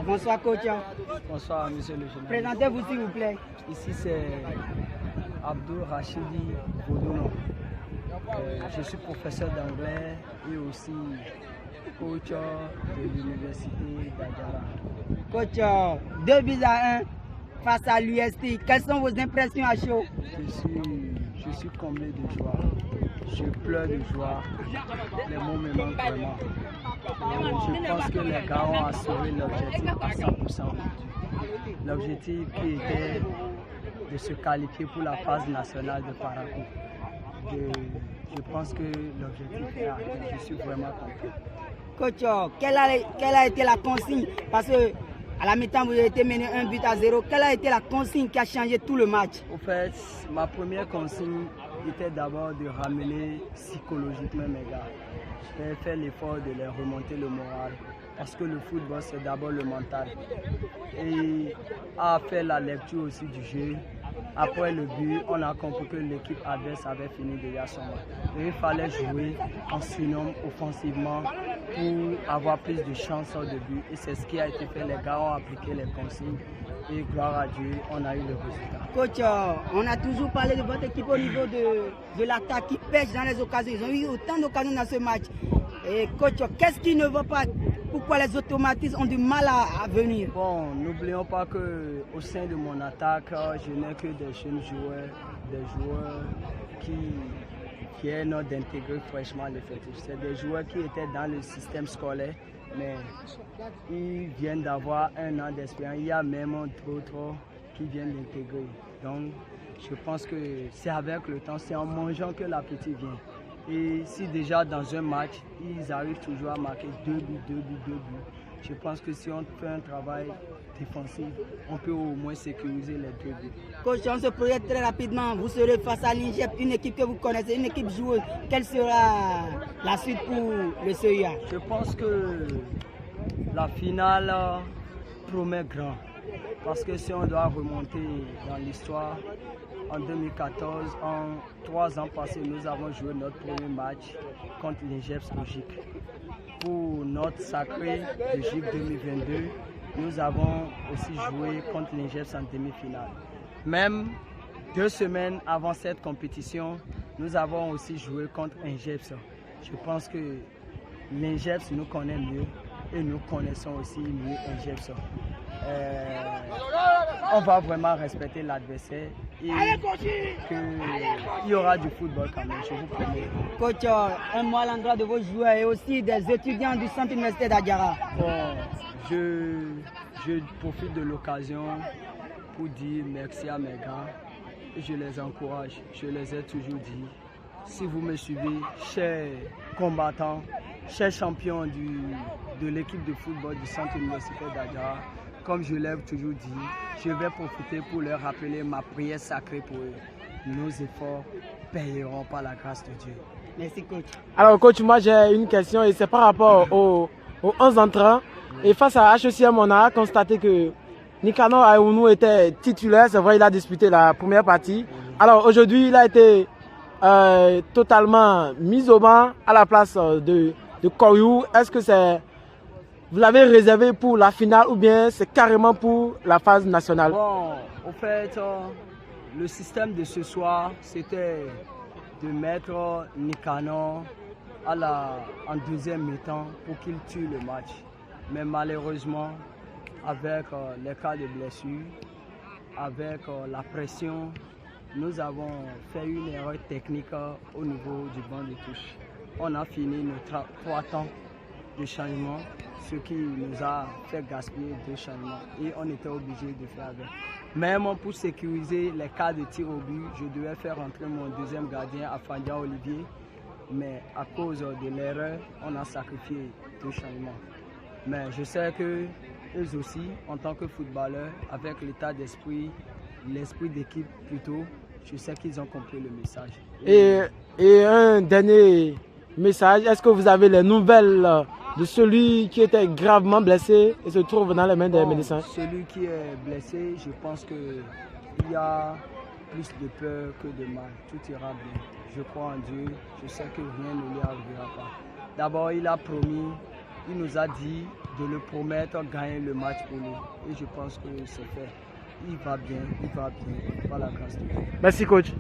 Bonsoir coach. Bonsoir monsieur le général. Présentez-vous s'il vous plaît. Ici c'est Abdou Rachidi Boudouno. Je suis professeur d'anglais et aussi coach de l'université d'Adjara. Coach, 2 buts à 1 face à l'UST. Quelles sont vos impressions à chaud? Je suis comblé de joie. Je pleure de joie. Les mots me manquent vraiment. Je pense que les gars ont assuré l'objectif à 100%. L'objectif qui était de se qualifier pour la phase nationale de paracoupe. Je pense que l'objectif est atteint. Je suis vraiment content. Coach, quelle a été la consigne? Parce que à la mi-temps, vous avez été mené 1 but à 0. Quelle a été la consigne qui a changé tout le match? Au fait, ma première consigne était d'abord de ramener psychologiquement mes gars. J'ai fait l'effort de les remonter le moral. Parce que le football, c'est d'abord le mental. Et à faire la lecture aussi du jeu. Après le but, on a compris que l'équipe adverse avait fini déjà son match. Et il fallait jouer en surnombre offensivement pour avoir plus de chances de but. Et c'est ce qui a été fait. Les gars ont appliqué les consignes. Et gloire à Dieu, on a eu le résultat. Coach, on a toujours parlé de votre équipe au niveau de l'attaque qui pêche dans les occasions. Ils ont eu autant d'occasions dans ce match. Et coach, qu'est-ce qui ne va pas? Pourquoi les automatismes ont du mal à venir? Bon, n'oublions pas qu'au sein de mon attaque, je n'ai que des jeunes joueurs, des joueurs qui viennent d'intégrer fraîchement l'effectif. C'est des joueurs qui étaient dans le système scolaire, mais ils viennent d'avoir 1 an d'expérience. Il y a même d'autres qui viennent d'intégrer. Donc, je pense que c'est avec le temps, c'est en mangeant que l'appétit vient. Et si déjà dans un match, ils arrivent toujours à marquer 2 buts, je pense que si on fait un travail défensif, on peut au moins sécuriser les 2 buts. Coach, on se projette très rapidement. Vous serez face à l'INGEP, une équipe que vous connaissez, une équipe joueuse. Quelle sera la suite pour le CEA? Je pense que la finale promet grand. Parce que si on doit remonter dans l'histoire, en 2014, en 3 ans passés, nous avons joué notre premier match contre l'INGEPS au GIC. Pour notre sacré de GIC 2022, nous avons aussi joué contre l'INGEPS en demi-finale. Même 2 semaines avant cette compétition, nous avons aussi joué contre l'INGEPS. Je pense que l'INGEPS nous connaît mieux et nous connaissons aussi mieux l'INGEPS. On va vraiment respecter l'adversaire et qu'il y aura du football quand même, je vous promets. Coach, un mot à l'endroit de vos joueurs et aussi des étudiants du centre universitaire d'Adjara. Bon, je profite de l'occasion pour dire merci à mes gars et je les encourage. Je les ai toujours dit. Si vous me suivez, chers combattants, chers champions de l'équipe de football du centre universitaire d'Adjara, comme je l'ai toujours dit, je vais profiter pour leur rappeler ma prière sacrée pour eux. Nos efforts payeront par la grâce de Dieu. Merci coach. Alors coach, moi j'ai une question et c'est par rapport aux 11 entrants. Et face à HECM, on a constaté que Nicanor Aounou était titulaire. C'est vrai, il a disputé la première partie. Alors aujourd'hui, il a été totalement mis au banc à la place de Koryou. Est-ce que vous l'avez réservé pour la finale ou bien c'est carrément pour la phase nationale? Bon, au fait, le système de ce soir, c'était de mettre Nicanor en deuxième mi-temps pour qu'il tue le match. Mais malheureusement, avec les cas de blessure, avec la pression, nous avons fait une erreur technique au niveau du banc de touche. On a fini nos 3 temps de changement, ce qui nous a fait gaspiller 2 changements et on était obligé de faire avec. Même pour sécuriser les cas de tir au but, je devais faire entrer mon deuxième gardien, Afandia Olivier, mais à cause de l'erreur, on a sacrifié 2 changements. Mais je sais que eux aussi, en tant que footballeurs, avec l'état d'esprit, l'esprit d'équipe plutôt, je sais qu'ils ont compris le message. Et un dernier message, est-ce que vous avez les nouvelles de celui qui était gravement blessé et se trouve dans les mains des médecins? Celui qui est blessé, je pense qu'il y a plus de peur que de mal. Tout ira bien. Je crois en Dieu. Je sais que rien ne lui arrivera pas. D'abord, il a promis il nous a dit de le promettre gagner le match pour nous. Et je pense que c'est fait. Il va bien, par la grâce de Dieu. Merci coach.